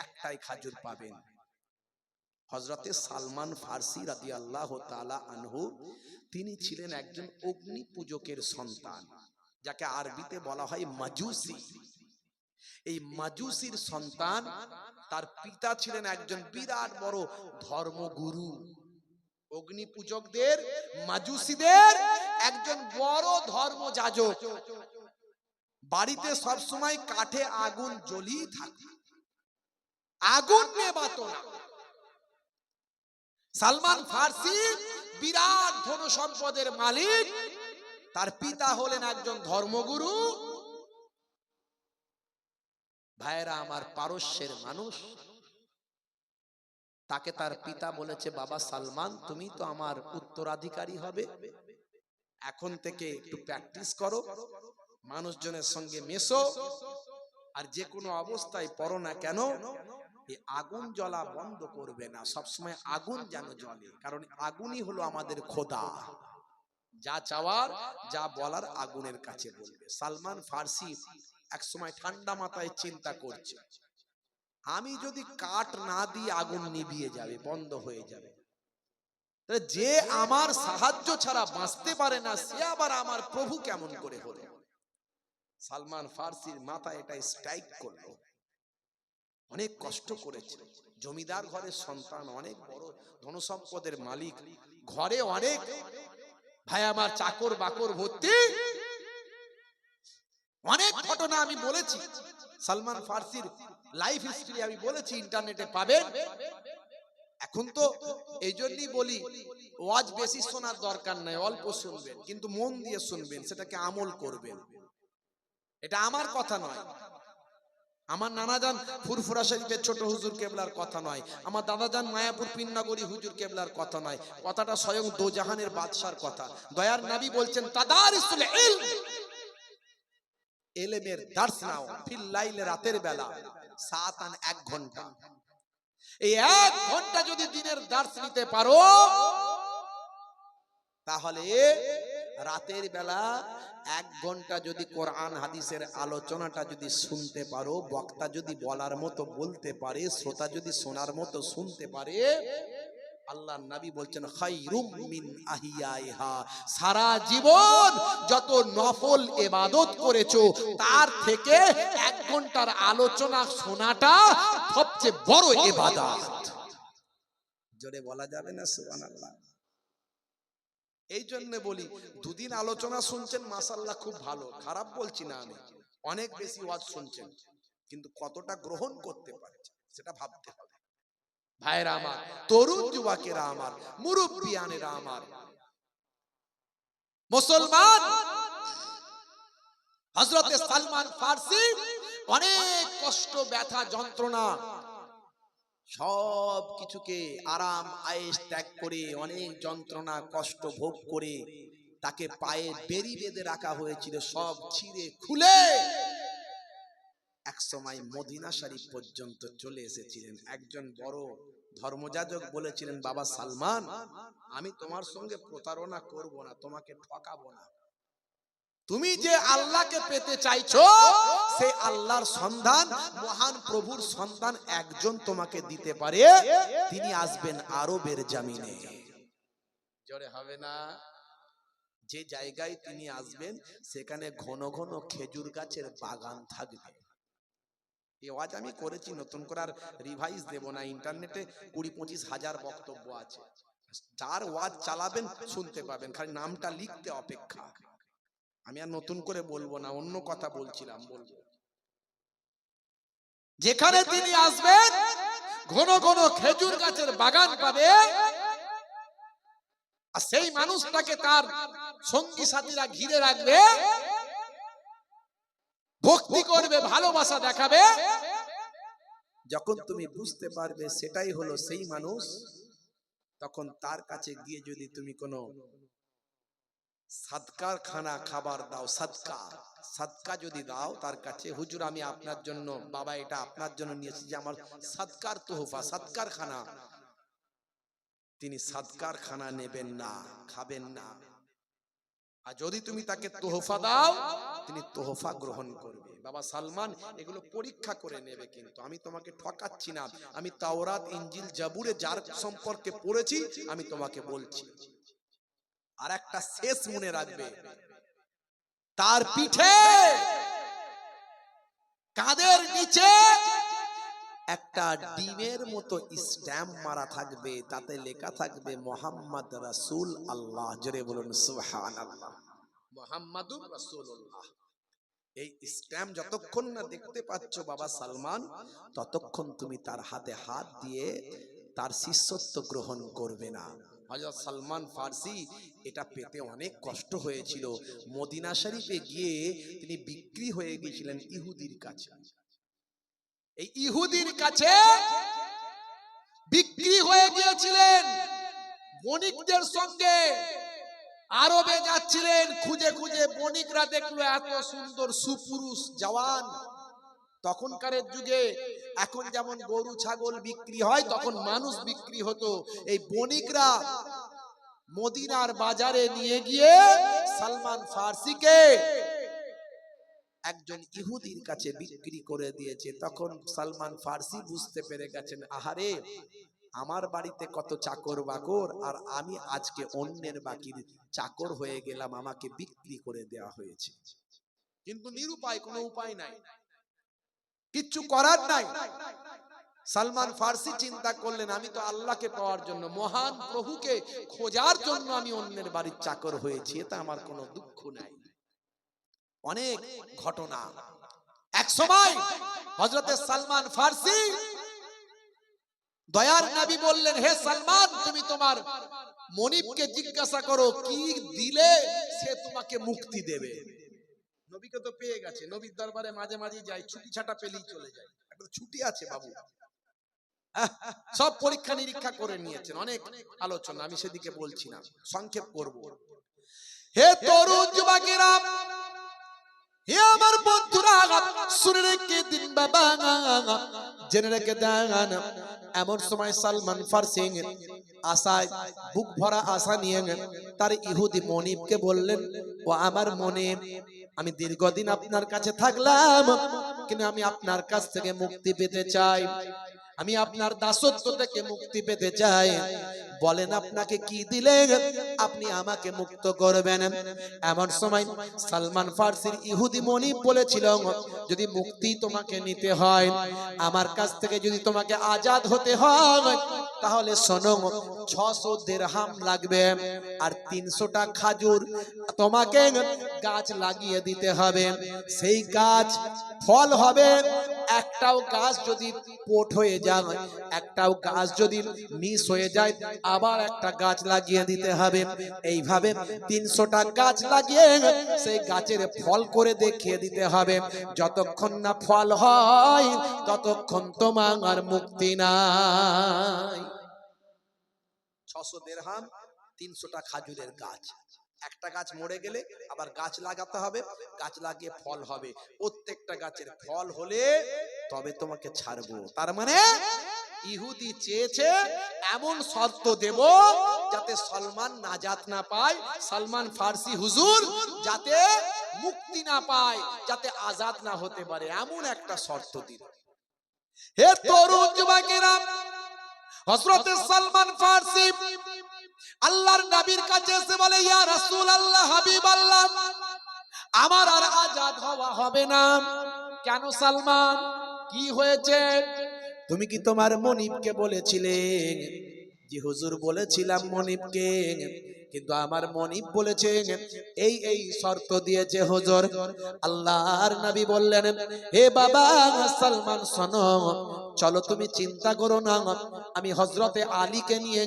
একটাই খাজুর পাবেন। হযরতে সালমান ফার্সি রাদিয়াল্লাহু তাআলা আনহু তিনি ছিলেন একজন অগ্নি পূজকের সন্তান, যাকে আরবিতে বলা হয় মাজুসি। এই মাজুসির সন্তান, তার পিতা ছিলেন একজন বিরাট বড় ধর্মগুরু। অগ্নি পূজকদের, মাজুসিদের একজন বড় ধর্মযাজক। বাড়িতে সব সময় কাঠে আগুন জ্বলিয়ে থাকত, আগুন নেভাতো না। সালমান ফার্সি বিরাট ধন সম্পদের মালিক, তার পিতা হলেন একজন ধর্মগুরু। ভাইরা আমার, পারস্যের মানুষ, তাকে তার পিতা বলেছে, বাবা সালমান, তুমি তো আমার উত্তরাধিকারী হবে, এখন থেকে একটু প্র্যাকটিস করো, মানুষজনের সঙ্গে মেশো, আর যে কোনো অবস্থায় পড়ো না কেন, এই আগুন জ্বলা বন্ধ করবে না, সবসময় আগুন যেন জ্বলে, কারণ আগুনই হলো আমাদের খোদা। যা চাওয়ার, যা বলার আগুনের কাছে বলবে। সালমান ফার্সি এক সময় ঠান্ডা মাথায় চিন্তা করছে, আমি যদি কাঠ না দিই আগুন নিভিয়ে যাবে, বন্ধ হয়ে যাবে। যে আমার সাহায্য ছাড়া বাঁচতে পারে না, সে আবার আমার প্রভু কেমন করে হলো? সালমান ফার্সির মাথায় এটা স্ট্রাইক করলো। অনেক কষ্ট করেছে, জমিদার ঘরের সন্তান, অনেক বড় ধনসম্পদের মালিক, ঘরে অনেক ভাই আমার চাকর বাকর ভর্তি, অনেক ঘটনা আমি বলেছি। সালমান ফার্সির লাইফ হিস্ট্রি আমি বলেছি, ইন্টারনেটে পাবেন। এখন তো এই জন্যই বলি, ওয়াজ বেশি শোনার দরকার নাই, অল্প শুনবেন, কিন্তু মন দিয়ে শুনবেন, সেটাকে আমল করবেন। এটা আমার কথা নয়, আমার নানাজান ফুরফুরা শরীফের ছোট হুজুর কেবলার কথা নয়, আমার দাদাজান মায়াপুর পিন্নাগরি হুজুর কেবলার কথা নয়, কথাটা স্বয়ং দোজাহানের বাদশার কথা। দয়ার নবী বলছেন, তাদারিসুল ইলম, ইলমের দার্স নাও, ফিল লাইল, রাতের বেলা, সাতান, 1 ঘন্টা। এই 1 ঘন্টা যদি দিনের দার্স নিতে পারো, তাহলে রাতের বেলা 1 ঘন্টা যদি কোরআন হাদিসের আলোচনাটা যদি শুনতে পারো, বক্তা যদি বলার মতো বলতে পারে, শ্রোতা যদি শোনার মতো শুনতে পারে, আল্লাহর নবী বলছেন, খায়রুম মিন আহিয়াইহা, সারা জীবন যত নফল ইবাদত করেছো, তার থেকে 1 ঘন্টার আলোচনা শোনাটা সবচেয়ে বড় ইবাদত। জোরে বলা যাবে না সুবহানাল্লাহ? এই জন্য বলি, 2 দিন আলোচনা শুনছেন, মাশাআল্লাহ, খুব ভালো, খারাপ বলছি না আমি। অনেক বেশি ওয়াজ শুনছেন, কিন্তু কতটা গ্রহণ করতে পারছেন সেটা ভাবতে হবে। ভাইরা আমার, তরুণ যুবকেরা আমার, মুরব্বিয়ানেরা আমার, মুসলমান, হযরতে সালমান ফার্সি অনেক কষ্ট, ব্যথা, যন্ত্রণা সব কিছুকে আরাম আয়েশ ত্যাগ করে, অনেক যন্ত্রণা কষ্ট ভোগ করে, তাকে পায়ে বেড়ি বেঁধে রাখা হয়েছিল, সব ছিঁড়ে খুলে এক সময় মদিনা শরীফ পর্যন্ত চলে এসেছিলেন। একজন বড় ধর্মযাজক বলেছিলেন, বাবা সালমান, আমি তোমার সঙ্গে প্রতারণা করব না, তোমাকে ঠকাবো না, তুমি যে আল্লাহকে পেতে চাইছো, সেই আল্লাহর সন্ধান, মহান প্রভুর সন্ধান একজন তোমাকে দিতে পারে, তিনি আসবেন আরবের জমিনে। জোরে হবে না? যে জায়গায় তিনি আসবেন, সেখানে ঘন ঘন খেজুর গাছের বাগান থাকবে। এই ওয়াজ আমি করেছি, নতুন করে আর রিভাইজ দেব না, ইন্টারনেটে 20-25 হাজার বক্তব্য আছে, যার ওয়াজ চালাবেন শুনতে পাবেন, খালি নামটা লিখতে অপেক্ষা। আমি আর নতুন করে বলবো না, অন্য কথা বলছিলাম, বলবো। যেখানে তিনি আসবেন, ঘন ঘন খেজুর গাছের বাগান পাবে, আর সেই মানুষটাকে তার সঙ্গী সাথীরা ঘিরে রাখবে, ভক্তি করবে, ভালোবাসা দেখাবে। যখন তুমি বুঝতে পারবে সেটাই হলো সেই মানুষ, তখন তার কাছে গিয়ে যদি তুমি কোনো সাদকার খানা খাবার দাও, সাদকা যদি দাও তার কাছে, হুজুর আমি আপনার জন্য, বাবা এটা আপনার জন্য নিয়েছি, যে আমার সাদকার তোহফা, সাদকার খানা, তিনি সাদকার খানা নেবেন না, খাবেন না। আর যদি তুমি তাকে তোহফা দাও তিনি তোহফা গ্রহণ করবে। বাবা সালমান এগুলো পরীক্ষা করে নেবে, কিন্তু আমি তোমাকে ঠকাচ্ছি না। আমি তাওরাত ইনজিল জাবুরে যার সম্পর্কে পড়েছি আমি তোমাকে বলছি। আর একটা শেষ মনে রাখবে, তার পিঠে কাঁধের নিচে একটা ডিমের মতো স্ট্যাম্প মারা থাকবে, তাতে লেখা থাকবে মুহাম্মদ রাসূল আল্লাহ। জোরে বলুন সুবহানাল্লাহ। মুহাম্মাদুর রাসূলুল্লাহ। এই স্ট্যাম্প যতক্ষণ না দেখতে পাচ্ছ বাবা সালমান, ততক্ষণ তুমি তার হাতে হাত দিয়ে তার শিষ্যত্ব গ্রহণ করবে না। হযরত সালমান ফার্সি এটা পেতে অনেক কষ্ট হয়েছিল। মদিনা শরীফে গিয়ে তিনি বিক্রি হয়ে গিয়েছিলেন ইহুদির কাছে। এই ইহুদির কাছে বিক্রি হয়ে গিয়েছিলেন, বণিকদের সঙ্গে আরবে যাচ্ছিলেন, খুঁজে খুঁজে বণিকরা দেখলো এত সুন্দর সুপুরুষ জওয়ান। তখনকার যুগে এখন যেমন গরু ছাগল বিক্রি হয়, তখন মানুষ বিক্রি হতো। এই বণিকরা মদিনার বাজারে নিয়ে গিয়ে সালমান ফার্সিকে একজন ইহুদির কাছে বিক্রি করে দিয়েছে। তখন সালমান ফার্সি বুঝতে পেরে গেছেন, আহারে আমার বাড়িতে কত চাকর বাকর, আর আমি আজকে অন্যের বাকির চাকর হয়ে গেলাম, আমাকে বিক্রি করে দেওয়া হয়েছে। কিন্তু নিরুপায়, কোনো উপায় নাই, কিচ্ছু করার নাই। সালমান ফার্সি চিন্তা করলেন, আমি তো আল্লাহকে পাওয়ার জন্য, মহান প্রভুকে খোঁজার জন্য আমি অন্যের বাড়ির চাকর হয়েছি, এতে আমার কোনো দুঃখ নাই। অনেক ঘটনা। এক সময় হযরতে সালমান ফার্সি দয়ার নবী বললেন, হে সালমান তুমি তোমার মনিবকে জিজ্ঞাসা করো কি দিলে সে তোমাকে মুক্তি দেবে। নবীকে তো পেয়ে গেছে, নবীর দরবারে মাঝে মাঝে যায়, ছুটি ছাটা পেলেই চলে যায়। একটা ছুটি আছে বাবু, সব পরীক্ষা নিরীক্ষা করে নিয়েছেন, অনেক আলোচনা, আমি সেদিকে বলছি না, সংক্ষেপ করব। হে তরুণ যুবকেরা, হে আমার বন্ধুরা, শুনে রেখে দিন বাবা, জেনে রেখে দেন। এমন সময় সালমান ফার্সি আশায় বুক ভরা আশা নিয়ে তার ইহুদি মনিবকে বললেন, ও আমার মনিব, আমি দীর্ঘদিন আপনার কাছে থাকলাম, কিন্তু আমি আপনার কাছ থেকে মুক্তি পেতে চাই, আমি আপনার দাসত্ব থেকে মুক্তি পেতে চাই। বলেন আপনাকে কি দিলে আপনি আমাকে মুক্ত করবেন। এমন সময় সালমান ফার্সির ইহুদি মনিব বলেছিল, যদি মুক্তি তোমাকে নিতে হয়, আমার কাছ থেকে যদি তোমাকে আজাদ হতে হয়, তাহলে শোনো, 600 দিরহাম লাগবে, আর 300টা খাজুর তোমাকে গাছ লাগিয়ে দিতে হবে। সেই গাছ ফল হবে, একটাও গাছ যদি পোট হয়ে যায়, একটাও গাছ যদি মিস হয়ে যায়, আবার একটা গাছ লাগিয়ে দিতে হবে। এইভাবে 300টা গাছ লাগিয়ে সেই গাছের ফল করে দেখিয়ে দিতে হবে। যতক্ষণ না ফল হয় ততক্ষণ তোমার মুক্তি নাই। 600 দিরহাম, 300টা খাজুরের গাছ, একটা গাছ মরে গেলে আবার গাছ লাগাতে হবে, গাছ লাগিয়ে ফল হবে, প্রত্যেকটা গাছের ফল হলে তবে তোমাকে ছাড়বো। তার মানে ইহুদি চেয়েছে এমন শর্ত দেব যাতে সালমান নাজাত না পায়, সালমান ফার্সি হুজুর যাতে মুক্তি না পায়, যাতে আজাদ না হতে পারে, এমন একটা শর্ত দিল। হে তরুণ যুবকেরা, হযরত সালমান ফার্সি আল্লাহর নবীর কাছে এসে বলে, ইয়া রাসূলুল্লাহ, হাবিব আল্লাহ, আমার আর আজাদ হওয়া হবে না। কেন সালমান, কি হয়েছে? তুমি কি তোমার মনিবকে বলেছিলে? জি হুজুর, বলেছিলাম মনিবকে, কিন্তু আমার মনিব বলেছে এই এই শর্ত দিয়েছে হুজুর। আল্লাহর নবী বললেন, হে বাবা সালমান শোনো, চলো তুমি চিন্তা করো না, আমি হযরতে আলীকে নিয়ে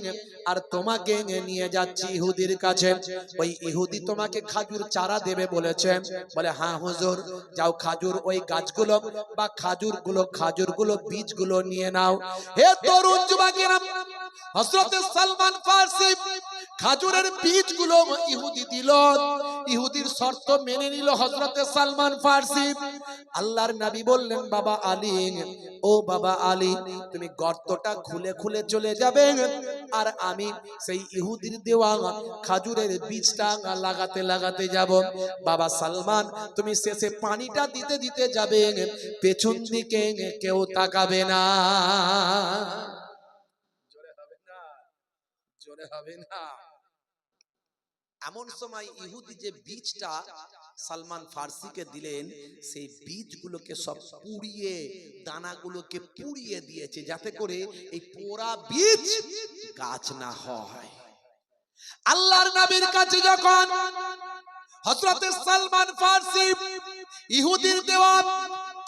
আর তোমাকে নিয়ে যাচ্ছি ইহুদির কাছে। ওই ইহুদি তোমাকে খাজুর চারা দেবে বলেছে। বলে হ্যাঁ হুজুর, যাও খাজুর ওই গাছগুলো বা খাজুরগুলো বীজগুলো নিয়ে নাও। হে তরুণ যুবকেরা, হযরত সালমান ফার্সি খাজুরের বীজগুলো ইহুদি দিল। ইহুদির শর্ত মেনে নিল হযরতে সালমান ফারসি। আল্লাহর নবী বললেন, বাবা আলী, ও বাবা আলী, তুমি গর্তটা খুলে খুলে চলে যাবে, আর আমি সেই ইহুদির দেওয়া খাজুরের বীজটা লাগাতে লাগাতে যাব। বাবা সালমান, তুমি শেষে পানিটা দিতে দিতে যাবে, পেছন দিকে কেউ তাকাবে না। জোরে হবে না, জোরে হবে না। এমন সময় ইহুদি যে বীজটা সালমান ফারসিকে দিলেন, সেই বীজগুলোকে সব পুড়িয়ে, দানাগুলোকে পুড়িয়ে দিয়েছে, যাতে করে এই পোড়া বীজ গাছ না হয়। আল্লাহর নবীর কাছে যখন হযরতে সালমান ফারসি ইহুদির দেওয়া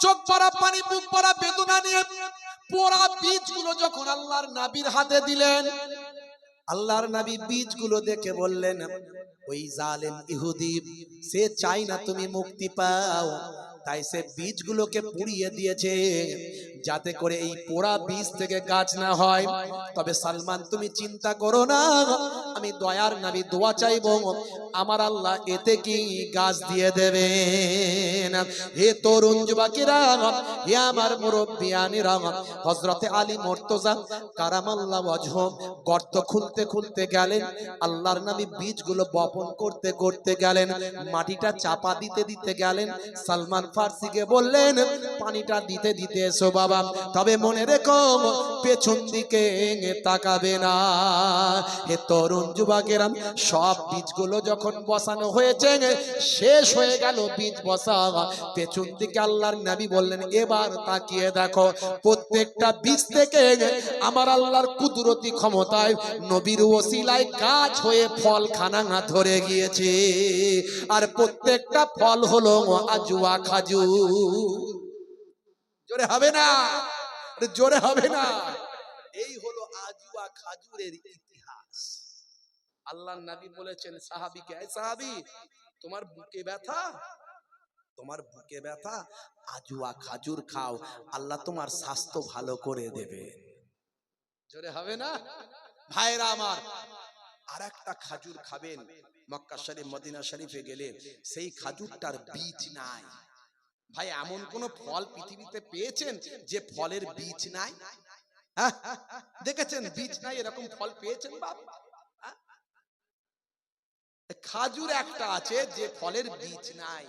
চোখ পড়া পানি, বুক পড়া বেদনা নিয়ে পোড়া বীজগুলো যখন আল্লাহর নবীর হাতে দিলেন, আল্লাহর নবী বীজগুলো দেখে বললেন, ওই জালেম ইহুদি সে চাই না তুমি মুক্তি পাও, তাই সে বীজগুলোকে পুড়িয়ে দিয়েছে, যাতে করে এই পোড়া বীজ থেকে গাছ না হয়। তবে সালমান, তুমি চিন্তা করো না, আমি দয়ার নবী দোয়া চাইবো, আমার আল্লাহ এতে কি গাছ দিয়ে দেবেন। হে তরুণ যুবকেরা, হে আমার মুরব্বিয়ানেরা, হযরতে আলী মুর্তজা কারামাল্লাহু ওয়াজহু গর্ত খুলতে খুলতে গেলেন। আল্লাহর নবী বীজগুলো বপন করতে করতে গেলেন, মাটিটা চাপা দিতে দিতে গেলেন। সালমান ফারসিকে বললেন, পানিটা দিতে দিতে এসো বাবা, তবে মনে রেখো পেছন দিকে তাকাবে না। হে তরুণ যুবকেরা, সব বীজগুলো যখন বসানো হয়েছে, শেষ হয়ে গেল বীজ বসা, পেছন দিকে আল্লাহর নবী বললেন, এবার তাকিয়ে দেখো, প্রত্যেকটা বীজ থেকে আমার আল্লাহর কুদরতি ক্ষমতায় নবীর ওসিলায় গাছ হয়ে ফল খানা ধরে গিয়েছে, আর প্রত্যেকটা ফল হলো আজওয়া খাজুর। জোরে হবে না, জোরে হবে না। এই হলো আজওয়া খাজুরের ইতিহাস। আল্লাহর নবী বলেছেন সাহাবীকে, এই সাহাবী, তোমার বুকে ব্যথা, তোমার বুকে ব্যথা, আজওয়া খাজুর খাও, আল্লাহ তোমার স্বাস্থ্য ভালো করে দেবে। জোরে হবে না ভাইরা আমার। আর একটা খাজুর খাবেন, মক্কা শরীফ মদিনা শরীফে গেলে সেই খাজুরটার বীজ নাই। ভাই, এমন কোন ফল পৃথিবীতে পেয়েছেন যে ফলের বীজ নাই? হ্যাঁ, দেখেছেন বীজ নাই এরকম ফল পেয়েছেন বাপ? খাজুর একটা আছে যে ফলের বীজ নাই।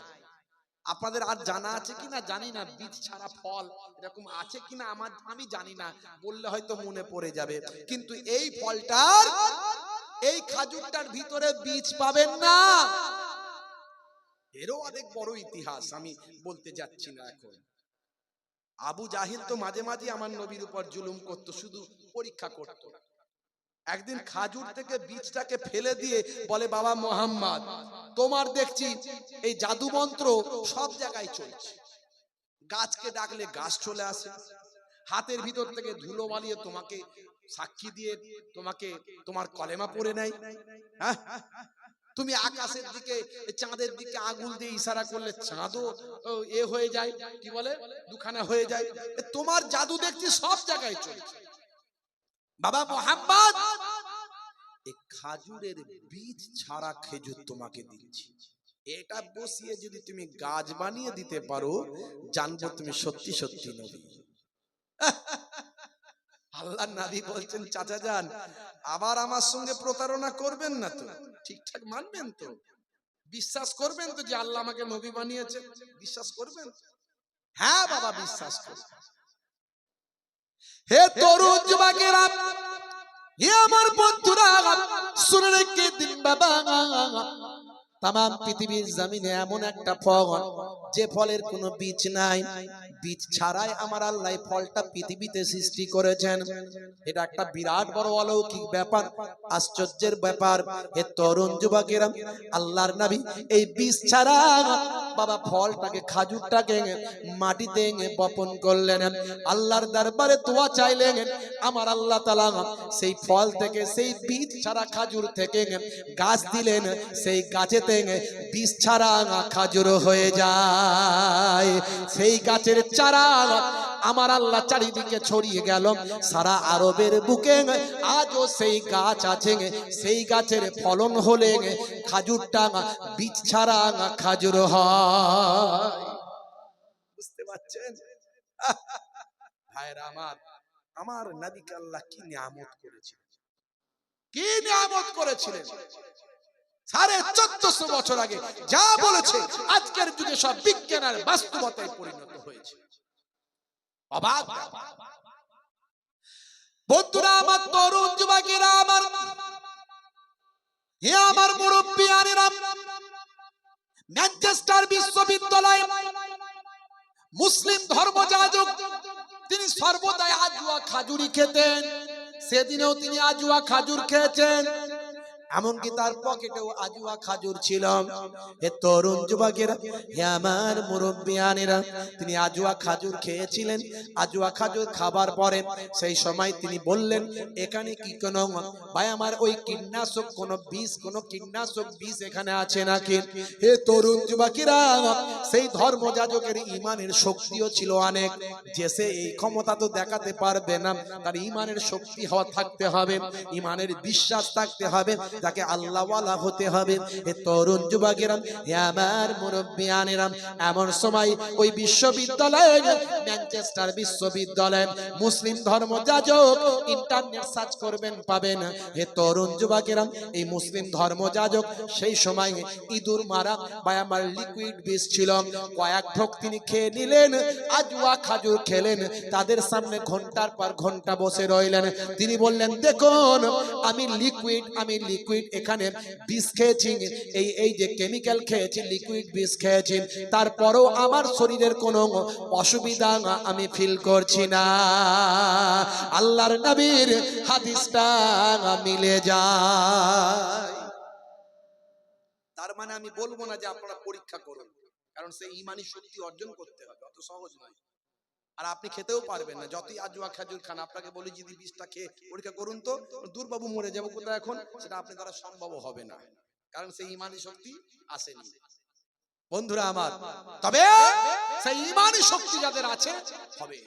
আপনাদের আর জানা আছে কিনা জানি না, বীজ ছাড়া ফল এরকম আছে কিনা আমি জানি না, বললে হয়তো মনে পড়ে যাবে। কিন্তু এই ফলটার, এই খাজুরটার ভিতরে বীজ পাবেন না। এরও অনেক বড় ইতিহাস, আমি বলতে যাচ্ছি না এখন। আবু জাহিল তো মাঝে মাঝে আমার নবীর উপর জুলুম করত, শুধু পরীক্ষা করত। একদিন খাজুর থেকে বীজটাকে ফেলে দিয়ে বলে, বাবা মুহাম্মদ, তোমার দেখছি এই জাদু মন্ত্র সব জায়গায় চলছে, গাছকে ডাকলে গাছ চলে আসে, হাতের ভিতর থেকে ধুলো বালিয়ে তোমাকে সাক্ষী দিয়ে তোমাকে তোমার কলেমা পড়ে নেয়, হ্যাঁ, তুমি আকাশের দিকে চাঁদের দিকে আঙুল দিয়ে ইশারা করলে চাঁদও এ হয়ে যায়, কি বলে, দুখানা হয়ে যায়। তোমার জাদু দেখছি সব জায়গায় চলছে। বাবা মুহাম্মদ, এই খাজুরের বীজ ছাড়া খেজুর তোমাকে দিচ্ছি, এটা বসিয়ে যদি তুমি গাছ বানিয়ে দিতে পারো, জানবো তুমি সত্যি সত্যি নবী। আল্লাহর নবী বলছেন, চাচা যান, আবার আমার সঙ্গে প্রতারণা করবেন না তো? ঠিকঠাক মানবেন তো? বিশ্বাস করবেন তো যে আল্লাহ আমাকে নবী বানিয়েছে? বিশ্বাস করবেন? হ্যাঁ বাবা, বিশ্বাস করবেন। হে তরুণ যুবকেরা, হে আমার বন্ধুরা, শুনে রেখে দিন বাবা, তামাম পৃথিবীর জমিনে এমন একটা ফল যে ফলের কোনো বীজ নাই, বীজ ছাড়াই আমার আল্লাহ ফলটা পৃথিবীতে সৃষ্টি করেছেন। এটা একটা বিরাট বড় অলৌকিক ব্যাপার, আশ্চর্যের ব্যাপার। হে তরুণ যুবকেরা, আল্লাহর নবী এই বীজ ছাড়া বাবা ফলটাকে, খাজুরটাকে মাটিতে বপন করলেন, আল্লাহর দরবারে দোয়া চাইলেন, আমার আল্লাহ তাআলা সেই ফল থেকে, সেই বীজ ছাড়া খাজুর থেকে গাছ দিলেন, সেই গাছেতে বীজ ছাড়া খাজুর হয়ে যায়। সেই গাছের চারা আমার আল্লাহ চারিদিকে ছড়িয়ে গেল। সারা আরবের বুকে আজও সেই গাছ আছে, সেই গাছের ফলন হলে খাজুরটা বীজ ছাড়া খাজুর হয়। বুঝতে পারছেন ভাইরা আমার? আমার নবীকে আল্লাহ কি নিয়ামত করেছিলেন, কি নিয়ামত করেছিলেন। 1450 বছর আগে যা বলেছে আজকের যুগে সব বিজ্ঞানের বাস্তবতায় পরিণত হয়েছে। অবাক বন্ধুরা আমার, তরুণ যুবকেরা আমার, হে আমার মুরব্বিয়ানেরা, ম্যানচেস্টার বিশ্ববিদ্যালয় মুসলিম ধর্মযাজক তিনি সর্বদাই আজুয়া খাজুরি খেতেন। সেদিনেও তিনি আজুয়া খাজুর খেয়েছেন, এমনকি তার পকেটেও আজুয়া খাজুর ছিল। হে তরুণ যুবকেরা, হে আমার মুরব্বিয়ানেরা, তিনি আজুয়া খাজুর খেয়েছিলেন। আজুয়া খাজুর খাবার পরে সেই সময় তিনি বললেন, এখানে কি কোনো ভাই আমার ওই কীটনাশক কোনো বিষ, কোনো কীটনাশক বিষ এখানে আছে নাকি? হে তরুণ যুবকেরা, সেই ধর্মযাজকের ঈমানের শক্তিও ছিল অনেক, যে সে এই ক্ষমতা তো দেখাতে পারবে না, তার ঈমানের শক্তি হওয়া থাকতে হবে, ঈমানের বিশ্বাস থাকতে হবে, তাকে আল্লাহওয়ালা হতে হবে। হে তরুণ যুবকেরা, হে আমার মুরব্বিয়ানেরা, এমন সময় ওই বিশ্ববিদ্যালয়ে, ম্যানচেস্টার বিশ্ববিদ্যালয়ে মুসলিম ধর্মযাজক, ইন্টারনেট সার্চ করবেন পাবেন। হে তরুণ যুবকেরা, এই মুসলিম ধর্মযাজক সেই সময় ইঁদুর মারা বা আমার লিকুইড বিষ ছিল, কয়েক ঢোক তিনি খেয়ে নিলেন, আজওয়া খাজুর খেলেন। তাদের সামনে ঘন্টার পর ঘন্টা বসে রইলেন। তিনি বললেন, দেখুন আমি লিকুইড এখানে বিষ খেয়েছি, এই যে কেমিক্যাল খেয়েছি, লিকুইড বিষ খেয়েছি, তারপরেও আমার শরীরের কোনো অসুবিধা আমি ফিল করছি না। আল্লাহর নবীর হাদিসটা মিলে যায়। তার মানে আমি বলবো না যে আপনারা পরীক্ষা করুন, কারণ সেই ঈমানি শক্তি অর্জন করতে হবে, অত সহজ নয়। আর আপনি খেতেও পারবেন না, যতই আজওয়া খাজুর খান। আপনাকে বলি যদি বিষটা খেয়ে পরীক্ষা করুন তো দুর্বাবু মরে যাবো কোথায় এখন, সেটা আপনার দ্বারা সম্ভব হবে না, কারণ সেই ঈমানি শক্তি আসেনি। বন্ধুরা আমার, তবে সেই ঈমানি শক্তি যাদের আছে হবে।